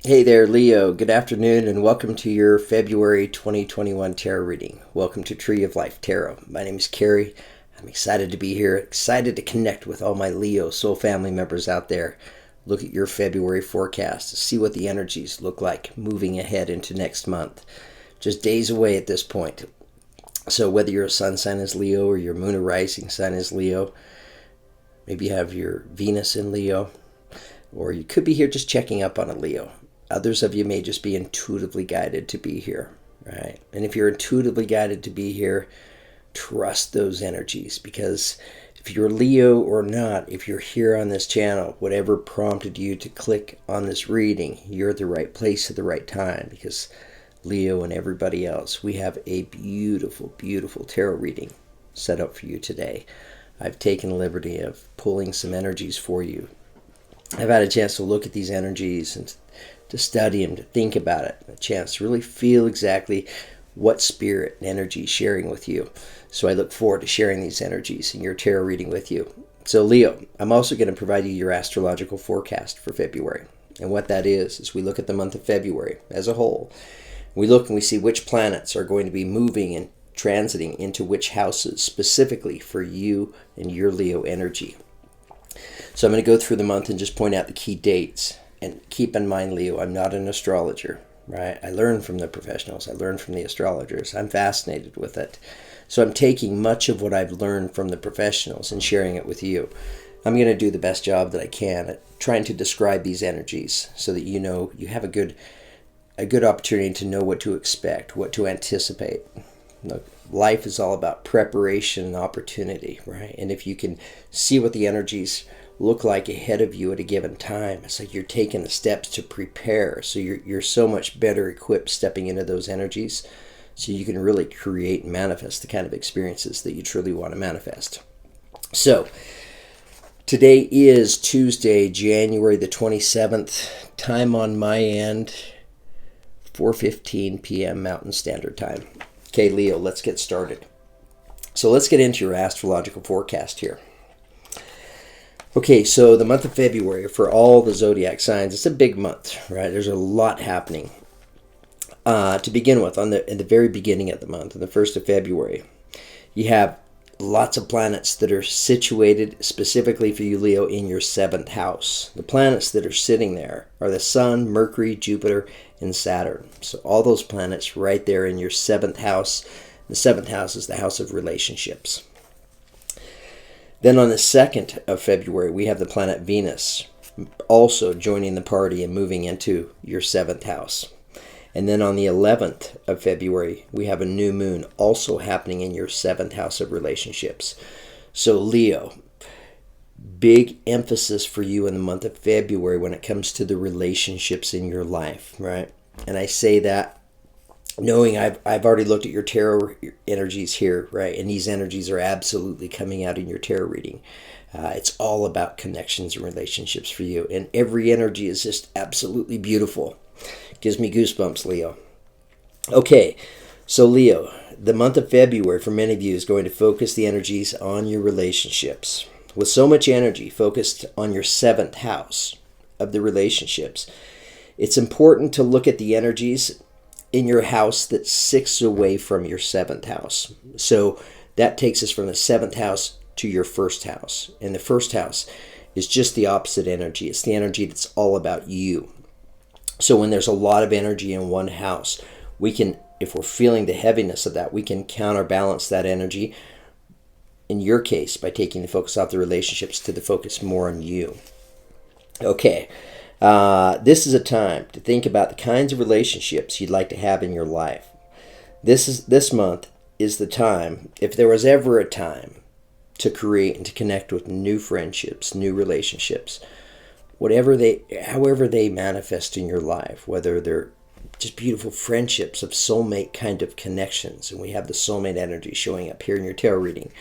Hey there, Leo. Good afternoon, and welcome to your February 2021 tarot reading. Welcome to Tree of Life Tarot. My name is Carrie. I'm excited to be here, excited to connect with all my Leo soul family members out there. Look at your February forecast, see what the energies look like moving ahead into next month. Just days away at this point. So whether your sun sign is Leo or your moon or rising sign is Leo, maybe you have your Venus in Leo, or you could be here just checking up on a Leo. Others of you may just be intuitively guided to be here, right? And if you're intuitively guided to be here, trust those energies, because if you're Leo or not, if you're here on this channel, whatever prompted you to click on this reading, you're at the right place at the right time, because Leo and everybody else, we have a beautiful, beautiful tarot reading set up for you today. I've taken the liberty of pulling some energies for you. I've had a chance to look at these energies and to study them, to think about it, a chance to really feel exactly what spirit and energy is sharing with you. So I look forward to sharing these energies in your tarot reading with you. So Leo, I'm also going to provide you your astrological forecast for February. And what that is we look at the month of February as a whole. We look and we see which planets are going to be moving and transiting into which houses specifically for you and your Leo energy. So I'm going to go through the month and just point out the key dates. And keep in mind, Leo, I'm not an astrologer, right? I learn from the professionals. I learn from the astrologers. I'm fascinated with it. So I'm taking much of what I've learned from the professionals and sharing it with you. I'm going to do the best job that I can at trying to describe these energies so that you know you have a good opportunity to know what to expect, what to anticipate. Look, life is all about preparation and opportunity, right? And if you can see what the energies look like ahead of you at a given time, it's like you're taking the steps to prepare. So you're so much better equipped stepping into those energies so you can really create and manifest the kind of experiences that you truly want to manifest. So today is Tuesday, January the 27th, time on my end, 4:15 p.m. Mountain Standard Time. Okay, Leo, let's get started. So let's get into your astrological forecast here. Okay, so the month of February for all the zodiac signs, it's a big month, right? There's a lot happening. To begin with, in the very beginning of the month, on the 1st of February, you have lots of planets that are situated specifically for you, Leo, in your 7th house. The planets that are sitting there are the Sun, Mercury, Jupiter, and Saturn. So all those planets right there in your 7th house. The 7th house is the house of relationships. Then on the 2nd of February, we have the planet Venus also joining the party and moving into your 7th house. And then on the 11th of February, we have a new moon also happening in your 7th house of relationships. So Leo, big emphasis for you in the month of February when it comes to the relationships in your life, right? And I say that knowing I've already looked at your tarot energies here, right? And these energies are absolutely coming out in your tarot reading. It's all about connections and relationships for you. And every energy is just absolutely beautiful. Gives me goosebumps, Leo. Okay, so Leo, the month of February for many of you is going to focus the energies on your relationships. With so much energy focused on your 7th house of the relationships, it's important to look at the energies in your house that's 6 away from your 7th house. So that takes us from the 7th house to your 1st house. And the 1st house is just the opposite energy. It's the energy that's all about you. So when there's a lot of energy in one house, we can, if we're feeling the heaviness of that, we can counterbalance that energy, in your case, by taking the focus off the relationships to the focus more on you. Okay. This is a time to think about the kinds of relationships you'd like to have in your life. This month is the time, if there was ever a time, to create and to connect with new friendships, new relationships, however they manifest in your life, whether they're just beautiful friendships of soulmate kind of connections, and we have the soulmate energy showing up here in your tarot reading,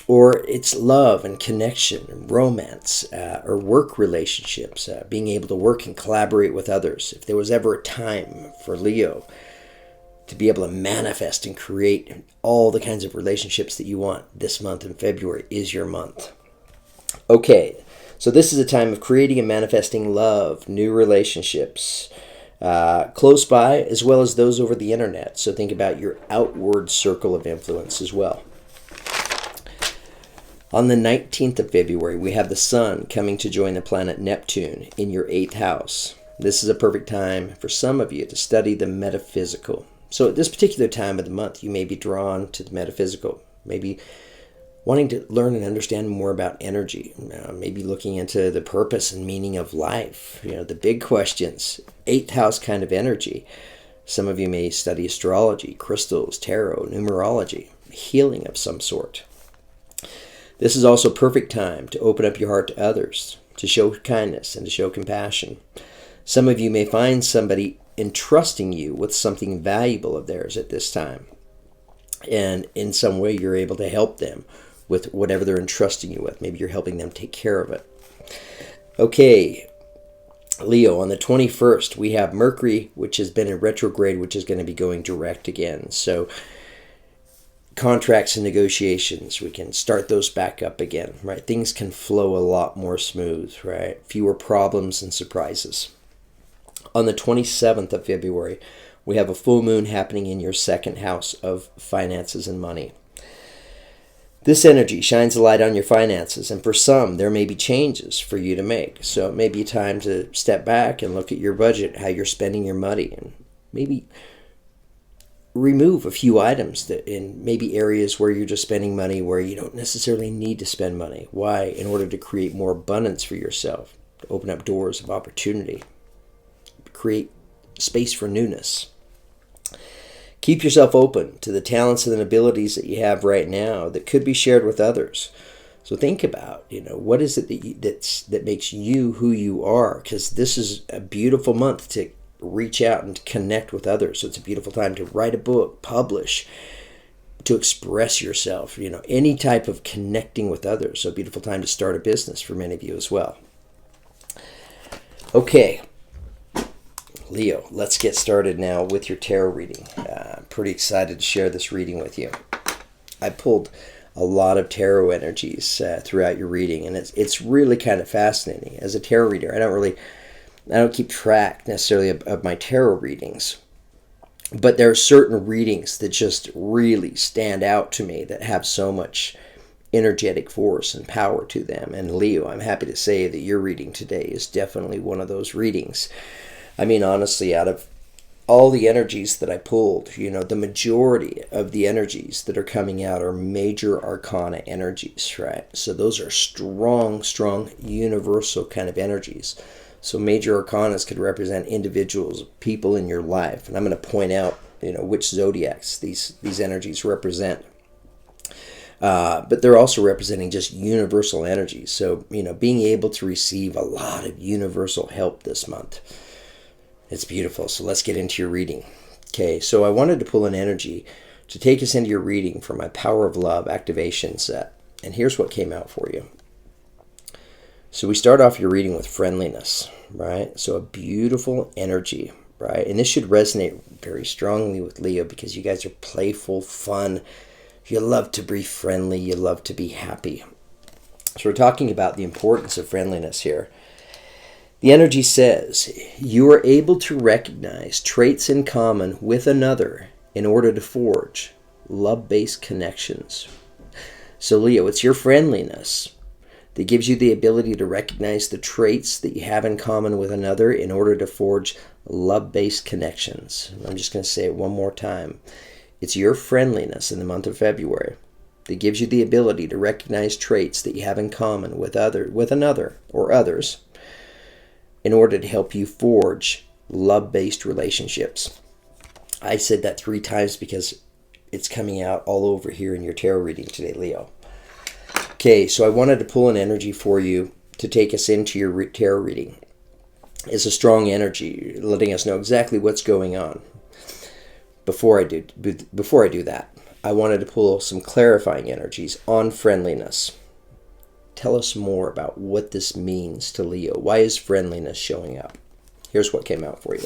or it's love and connection and romance, or work relationships, being able to work and collaborate with others. If there was ever a time for Leo to be able to manifest and create all the kinds of relationships that you want, this month in February is your month. Okay, So this is a time of creating and manifesting love, new relationships, close by, as well as those over the internet. So think about your outward circle of influence as well. On the 19th of February, we have the sun coming to join the planet Neptune in your 8th house. This is a perfect time for some of you to study the metaphysical. So at this particular time of the month, you may be drawn to the metaphysical, maybe wanting to learn and understand more about energy, maybe looking into the purpose and meaning of life, the big questions, 8th house kind of energy. Some of you may study astrology, crystals, tarot, numerology, healing of some sort. This is also a perfect time to open up your heart to others, to show kindness and to show compassion. Some of you may find somebody entrusting you with something valuable of theirs at this time. And in some way, you're able to help them with whatever they're entrusting you with. Maybe you're helping them take care of it. Okay, Leo, on the 21st, we have Mercury, which has been in retrograde, which is going to be going direct again. So contracts and negotiations, we can start those back up again, right? Things can flow a lot more smooth, right? Fewer problems and surprises. On the 27th of February, we have a full moon happening in your 2nd house of finances and money. This energy shines a light on your finances, and for some, there may be changes for you to make. So it may be time to step back and look at your budget, how you're spending your money, and maybe remove a few items that in maybe areas where you're just spending money where you don't necessarily need to spend money. Why? In order to create more abundance for yourself, to open up doors of opportunity, create space for newness. Keep yourself open to the talents and abilities that you have right now that could be shared with others. So think about, what is it that makes you who you are? Because this is a beautiful month to reach out and connect with others. So it's a beautiful time to write a book, publish, to express yourself, any type of connecting with others. So a beautiful time to start a business for many of you as well. Okay, Leo, let's get started now with your tarot reading. I'm pretty excited to share this reading with you. I pulled a lot of tarot energies throughout your reading, and it's really kind of fascinating. As a tarot reader, I don't keep track necessarily of my tarot readings, but there are certain readings that just really stand out to me that have so much energetic force and power to them. And Leo, I'm happy to say that your reading today is definitely one of those readings. I mean, honestly, out of all the energies that I pulled, the majority of the energies that are coming out are major arcana energies, right? So those are strong, universal kind of energies. So major arcanas could represent individuals, people in your life. And I'm going to point out, which zodiacs these energies represent. But they're also representing just universal energies. So, being able to receive a lot of universal help this month. It's beautiful. So let's get into your reading. Okay, so I wanted to pull an energy to take us into your reading for my Power of Love activation set. And here's what came out for you. So we start off your reading with friendliness, right? So a beautiful energy, right? And this should resonate very strongly with Leo because you guys are playful, fun. You love to be friendly. You love to be happy. So we're talking about the importance of friendliness here. The energy says, you are able to recognize traits in common with another in order to forge love-based connections. So Leo, it's your friendliness that gives you the ability to recognize the traits that you have in common with another in order to forge love-based connections. I'm just going to say it one more time. It's your friendliness in the month of February that gives you the ability to recognize traits that you have in common with another or others in order to help you forge love-based relationships. I said that 3 times because it's coming out all over here in your tarot reading today, Leo. Okay, so I wanted to pull an energy for you to take us into your tarot reading. It's a strong energy, letting us know exactly what's going on. Before I do that, I wanted to pull some clarifying energies on friendliness. Tell us more about what this means to Leo. Why is friendliness showing up? Here's what came out for you.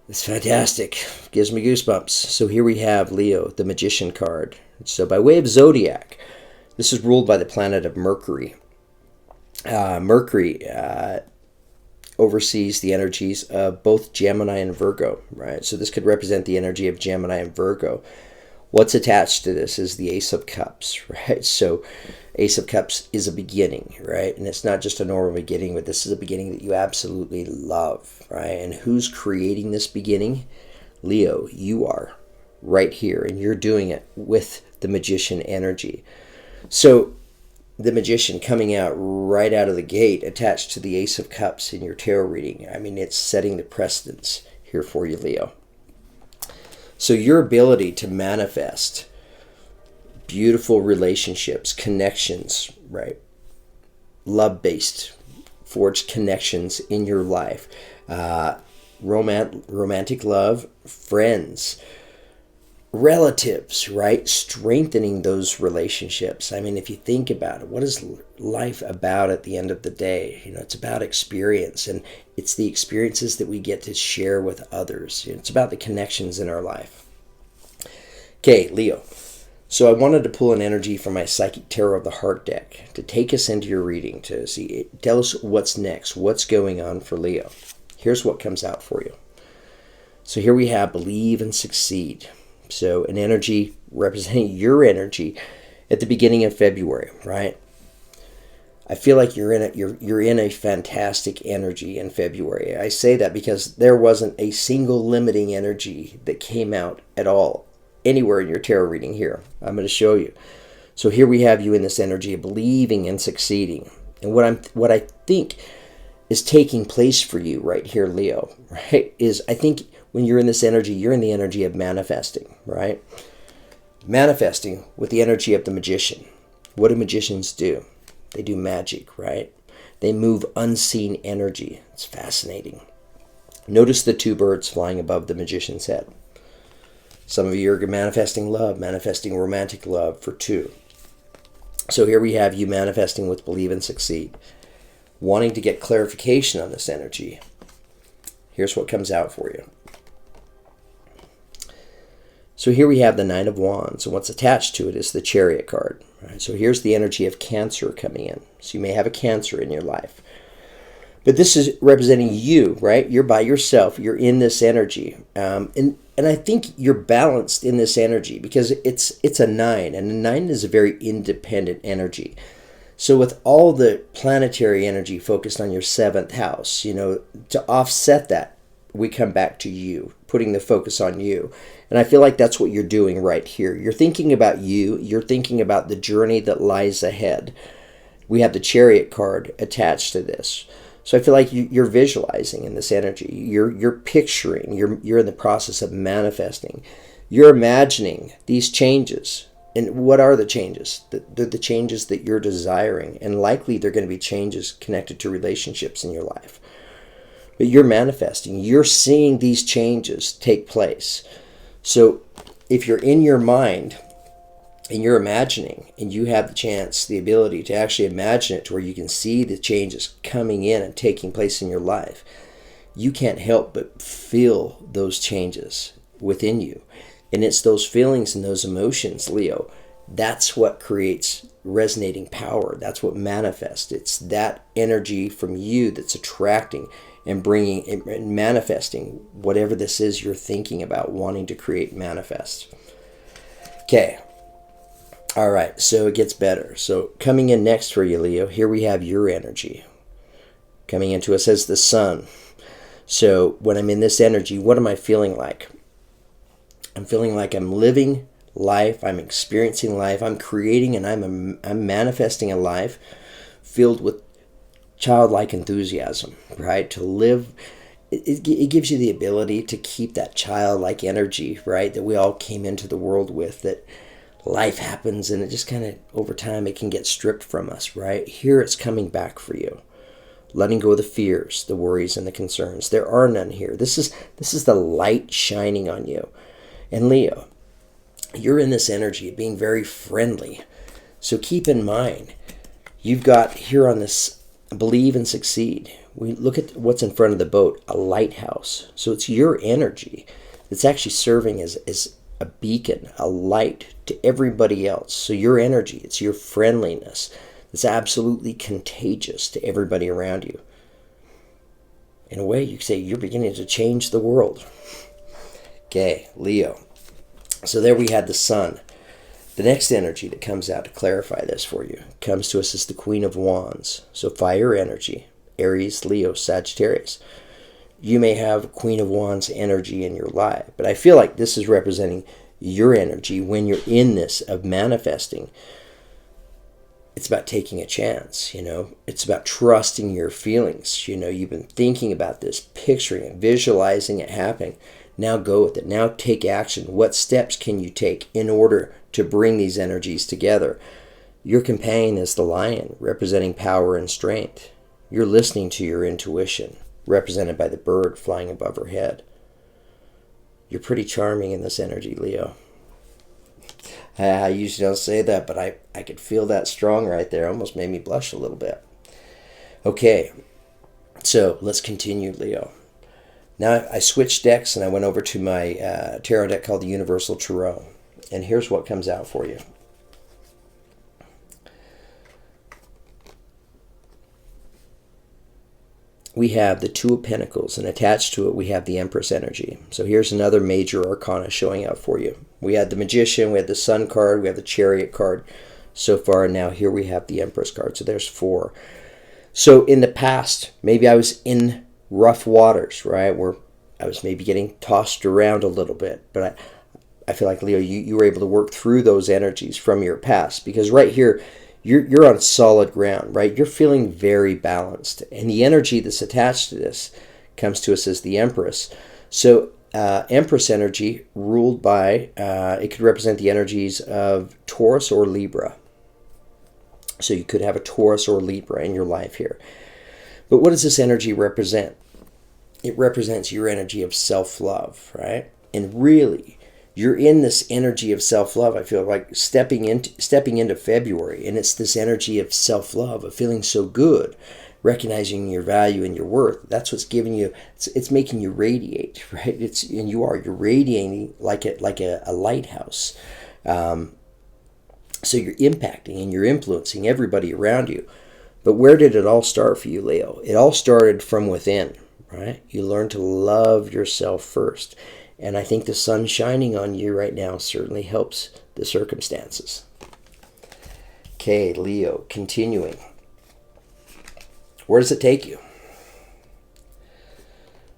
It's fantastic. Gives me goosebumps. So here we have Leo, the Magician card. So by way of zodiac, This is ruled by the planet of Mercury. Mercury oversees the energies of both Gemini and Virgo, right? So this could represent the energy of Gemini and Virgo. What's attached to this is the Ace of Cups, right? So Ace of Cups is a beginning, right? And it's not just a normal beginning, but this is a beginning that you absolutely love, right? And who's creating this beginning? Leo, you are right here, and you're doing it with the Magician energy. So the Magician coming out right out of the gate attached to the Ace of Cups in your tarot reading. I mean, it's setting the precedence here for you, Leo. So your ability to manifest beautiful relationships, connections, right? Love-based, forged connections in your life. Romantic love, friends, relatives, right? Strengthening those relationships. I mean, if you think about it, what is life about at the end of the day? You know, it's about experience, and it's the experiences that we get to share with others. You know, it's about the connections in our life. Okay, Leo. So I wanted to pull an energy from my Psychic Tarot of the Heart deck to take us into your reading, to see, tell us what's next, what's going on for Leo. Here's what comes out for you. So here we have Believe and Succeed. So an energy representing your energy at the beginning of February, right? I feel like you're in a fantastic energy in February. I say that because there wasn't a single limiting energy that came out at all anywhere in your tarot reading here. I'm going to show you. So here we have you in this energy of believing and succeeding. And what I think is taking place for you right here, Leo, right, is I think when you're in this energy, you're in the energy of manifesting, right? Manifesting with the energy of the Magician. What do magicians do? They do magic, right? They move unseen energy. It's fascinating. Notice the two birds flying above the Magician's head. Some of you are manifesting love, manifesting romantic love for two. So here we have you manifesting with Believe and Succeed. Wanting to get clarification on this energy. Here's what comes out for you. So here we have the Nine of Wands, and what's attached to it is the Chariot card. Right? So here's the energy of Cancer coming in. So you may have a Cancer in your life. But this is representing you, right? You're by yourself. You're in this energy. And I think you're balanced in this energy because it's a 9, and a 9 is a very independent energy. So with all the planetary energy focused on your 7th house, you know, to offset that, we come back to you, putting the focus on you. And I feel like that's what you're doing right here. You're thinking about you. You're thinking about the journey that lies ahead. We have the Chariot card attached to this. So I feel like you're visualizing in this energy. You're picturing. You're in the process of manifesting. You're imagining these changes. And what are the changes? They're the changes that you're desiring. And likely they're going to be changes connected to relationships in your life. But you're manifesting. You're seeing these changes take place. So if you're in your mind and you're imagining, and you have the chance, the ability to actually imagine it to where you can see the changes coming in and taking place in your life, you can't help but feel those changes within you. And it's those feelings and those emotions, Leo, that's what creates resonating power. That's what manifests. It's that energy from you that's attracting and bringing and manifesting whatever this is you're thinking about, wanting to create, manifest. Okay. All right, so it gets better. So coming in next for you, Leo, here we have your energy. Coming into us as the sun. So when I'm in this energy, what am I feeling like? I'm feeling like I'm living life, I'm experiencing life, I'm creating, and I'm manifesting a life filled with childlike enthusiasm, right? To live, it gives you the ability to keep that childlike energy, right? That we all came into the world with, that life happens and it just kind of, over time, it can get stripped from us, right? Here it's coming back for you. Letting go of the fears, the worries, and the concerns. There are none here. This is the light shining on you. And Leo, you're in this energy of being very friendly. So keep in mind, you've got here on this Believe and Succeed. We look at what's in front of the boat, a lighthouse. So it's your energy that's actually serving as a beacon, a light to everybody else. So your energy, it's your friendliness that's absolutely contagious to everybody around you. In a way, you could say you're beginning to change the world. Okay, Leo. So there we had the sun. The next energy that comes out to clarify this for you comes to us as the Queen of Wands. So fire energy, Aries, Leo, Sagittarius. You may have Queen of Wands energy in your life, but I feel like this is representing your energy when you're in this of manifesting. It's about taking a chance, It's about trusting your feelings. You've been thinking about this, picturing it, visualizing it happening. Now go with it. Now take action. What steps can you take in order to bring these energies together? Your companion is the lion, representing power and strength. You're listening to your intuition, represented by the bird flying above her head. You're pretty charming in this energy, Leo. I usually don't say that, but I could feel that strong right there. Almost made me blush a little bit. Okay, so let's continue, Leo. Now I switched decks and I went over to my tarot deck called the Universal Tarot. And here's what comes out for you. We have the Two of Pentacles, and attached to it we have the Empress energy. So here's another major arcana showing up for you. We had the Magician, we had the Sun card, we have the Chariot card so far, and now here we have the Empress card. So there's 4. So in the past, maybe I was in rough waters, right, where I was maybe getting tossed around a little bit, but I feel like, Leo, you were able to work through those energies from your past, because right here, you're on solid ground, right? You're feeling very balanced. And the energy that's attached to this comes to us as the Empress. So Empress energy ruled by, it could represent the energies of Taurus or Libra. So you could have a Taurus or Libra in your life here. But what does this energy represent? It represents your energy of self-love, right? And really, you're in this energy of self-love. I feel like stepping into February, and it's this energy of self-love, of feeling so good, recognizing your value and your worth. That's what's giving you. It's making you radiate, right? You're radiating like a lighthouse. So you're impacting and you're influencing everybody around you. But where did it all start for you, Leo? It all started from within, right? You learn to love yourself first. And I think the sun shining on you right now certainly helps the circumstances. Okay, Leo, continuing. Where does it take you?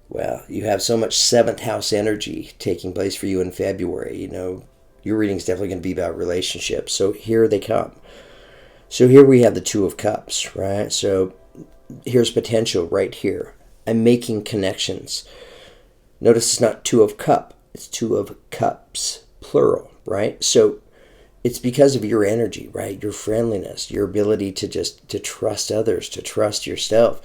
Well, you have so much 7th house energy taking place for you in February. Your reading's definitely going to be about relationships. So here they come. So here we have the Two of Cups, right? So here's potential right here. I'm making connections. Notice it's not 2 of cup, it's 2 of cups, plural, right? So it's because of your energy, right? Your friendliness, your ability to trust others, to trust yourself,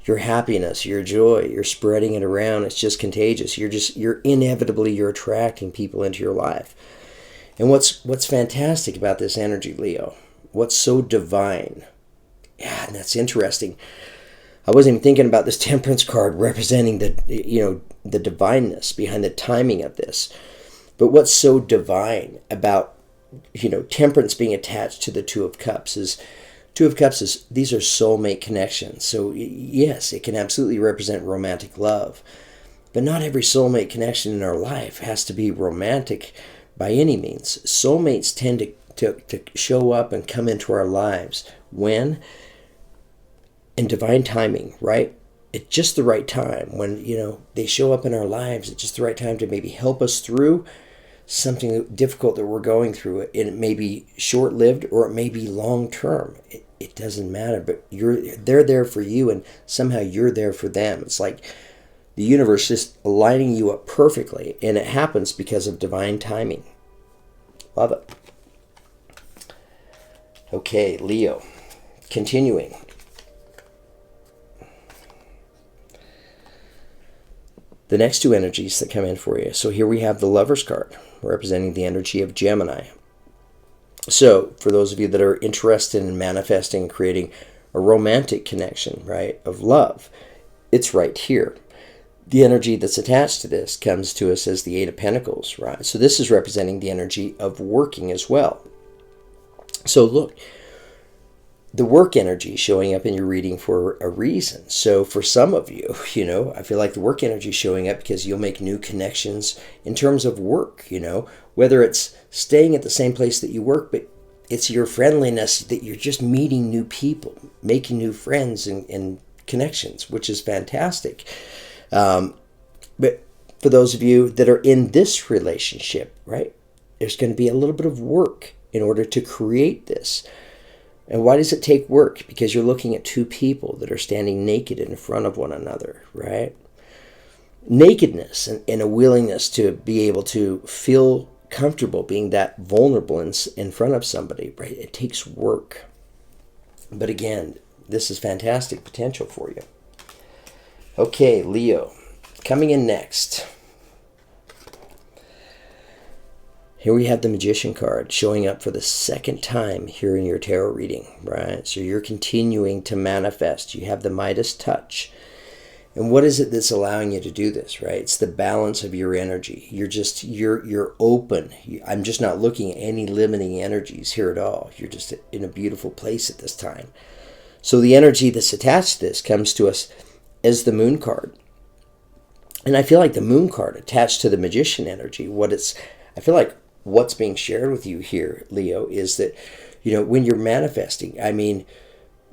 your happiness, your joy, you're spreading it around. It's just contagious. You're attracting people into your life. And what's fantastic about this energy, Leo, what's so divine, yeah, and that's interesting. I wasn't even thinking about this Temperance card representing the divineness behind the timing of this. But what's so divine about, Temperance being attached to the Two of Cups is these are soulmate connections. So yes, it can absolutely represent romantic love. But not every soulmate connection in our life has to be romantic by any means. Soulmates tend to show up and come into our lives when? In divine timing, right? At just the right time, when they show up in our lives at just the right time to maybe help us through something difficult that we're going through. And it may be short-lived or it may be long-term. It doesn't matter, but they're there for you, and somehow you're there for them. It's like the universe just aligning you up perfectly, and it happens because of divine timing. Love it. Okay, Leo, continuing. The next 2 energies that come in for you. So here we have the Lover's card, representing the energy of Gemini. So for those of you that are interested in manifesting and creating a romantic connection, right, of love, it's right here. The energy that's attached to this comes to us as the Eight of Pentacles, right? So this is representing the energy of working as well. So look, the work energy showing up in your reading for a reason. So for some of you, I feel like the work energy is showing up because you'll make new connections in terms of work, whether it's staying at the same place that you work, but it's your friendliness that you're just meeting new people, making new friends and connections, which is fantastic. But for those of you that are in this relationship, right, there's going to be a little bit of work in order to create this. And why does it take work? Because you're looking at two people that are standing naked in front of one another, right? Nakedness and a willingness to be able to feel comfortable being that vulnerable in front of somebody, right? It takes work. But again, this is fantastic potential for you. Okay, Leo, coming in next. Here we have the Magician card showing up for the second time here in your tarot reading, right? So you're continuing to manifest. You have the Midas touch. And what is it that's allowing you to do this, right? It's the balance of your energy. You're open. I'm just not looking at any limiting energies here at all. You're just in a beautiful place at this time. So the energy that's attached to this comes to us as the Moon card. And I feel like the Moon card attached to the Magician energy, I feel like what's being shared with you here, Leo, is that, when you're manifesting,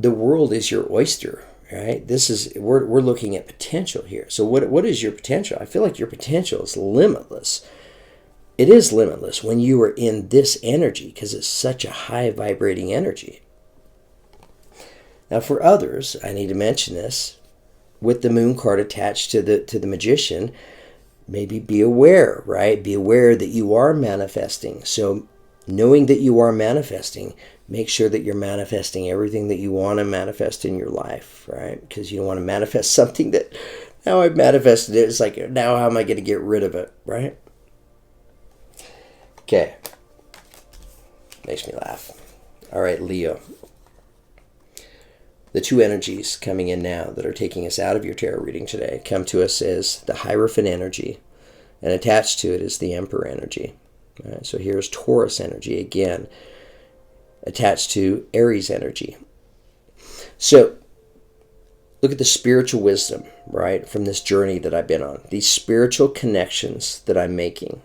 the world is your oyster, right? We're looking at potential here. So what is your potential? I feel like your potential is limitless. It is limitless when you are in this energy because it's such a high vibrating energy. Now for others, I need to mention this, with the Moon card attached to the Magician, maybe be aware, right? Be aware that you are manifesting. So knowing that you are manifesting, make sure that you're manifesting everything that you want to manifest in your life, right? Because you don't want to manifest something that, now I've manifested it, it's like, now how am I going to get rid of it, right? Okay. Makes me laugh. All right, Leo. The two energies coming in now that are taking us out of your tarot reading today come to us as the Hierophant energy, and attached to it is the Emperor energy. All right, so here's Taurus energy again, attached to Aries energy. So look at the spiritual wisdom, right, from this journey that I've been on. These spiritual connections that I'm making,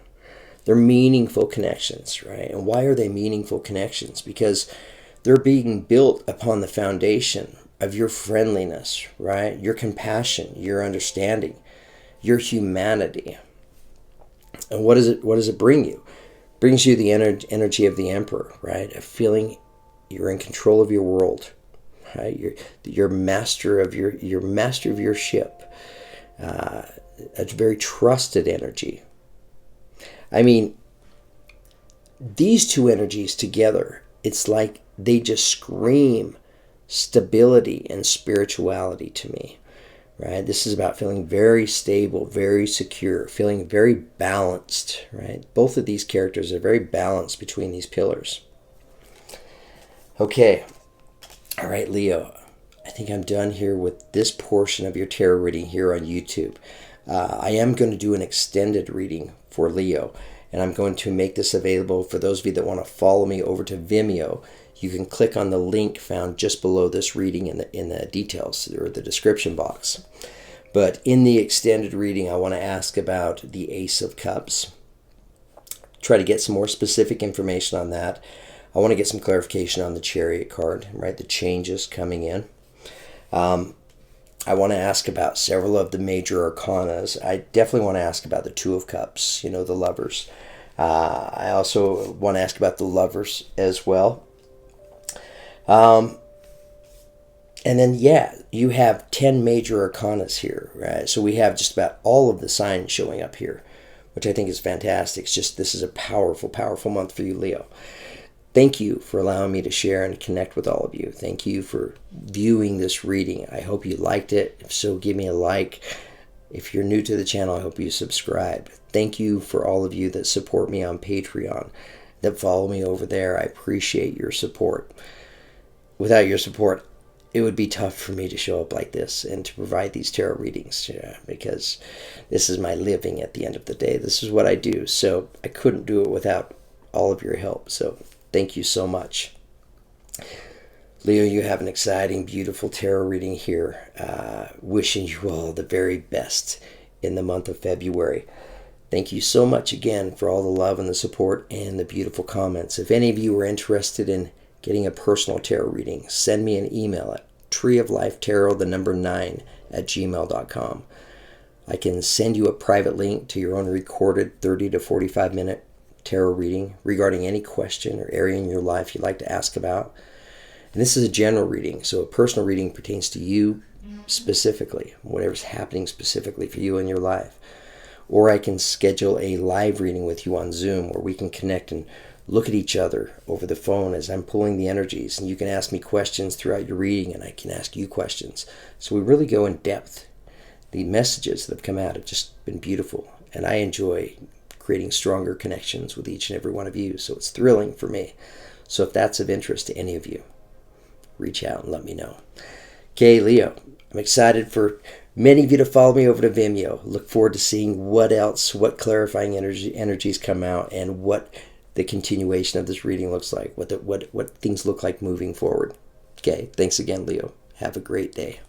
they're meaningful connections, right? And why are they meaningful connections? Because they're being built upon the foundation of your friendliness, right? Your compassion, your understanding, your humanity. And what does it bring you? It brings you the energy of the Emperor, right? A feeling you're in control of your world, right? You're master of your ship. A very trusted energy. These two energies together, it's like they just scream stability and spirituality to me, right? This is about feeling very stable, very secure, feeling very balanced, right? Both of these characters are very balanced between these pillars. Okay. All right, Leo. I think I'm done here with this portion of your tarot reading here on YouTube. I am going to do an extended reading for Leo, and I'm going to make this available for those of you that want to follow me over to Vimeo. You can click on the link found just below this reading in the details or the description box. But in the extended reading, I want to ask about the Ace of Cups. Try to get some more specific information on that. I want to get some clarification on the Chariot card, right? The changes coming in. I want to ask about several of the major arcanas. I definitely want to ask about the Two of Cups, the Lovers. I also want to ask about the Lovers as well. And then, you have 10 major arcanas here, right? So we have just about all of the signs showing up here, which I think is fantastic. It's just, this is a powerful, powerful month for you, Leo. Thank you for allowing me to share and connect with all of you. Thank you for viewing this reading. I hope you liked it. If so, give me a like. If you're new to the channel, I hope you subscribe. Thank you for all of you that support me on Patreon, that follow me over there. I appreciate your support. Without your support, it would be tough for me to show up like this and to provide these tarot readings, because this is my living at the end of the day. This is what I do. So I couldn't do it without all of your help. So thank you so much. Leo, you have an exciting, beautiful tarot reading here. Wishing you all the very best in the month of February. Thank you so much again for all the love and the support and the beautiful comments. If any of you are interested in getting a personal tarot reading, send me an email at treeoflifetarot9@gmail.com. I can send you a private link to your own recorded 30 to 45 minute tarot reading regarding any question or area in your life you'd like to ask about. And this is a general reading, so a personal reading pertains to you specifically, whatever's happening specifically for you in your life. Or I can schedule a live reading with you on Zoom where we can connect and look at each other over the phone as I'm pulling the energies, and you can ask me questions throughout your reading and I can ask you questions. So we really go in depth. The messages that have come out have just been beautiful, and I enjoy creating stronger connections with each and every one of you, so it's thrilling for me. So if that's of interest to any of you, reach out and let me know. Okay, Leo, I'm excited for many of you to follow me over to Vimeo. Look forward to seeing what clarifying energies come out, and what the continuation of this reading looks like, what things look like moving forward. Okay, thanks again, Leo. Have a great day.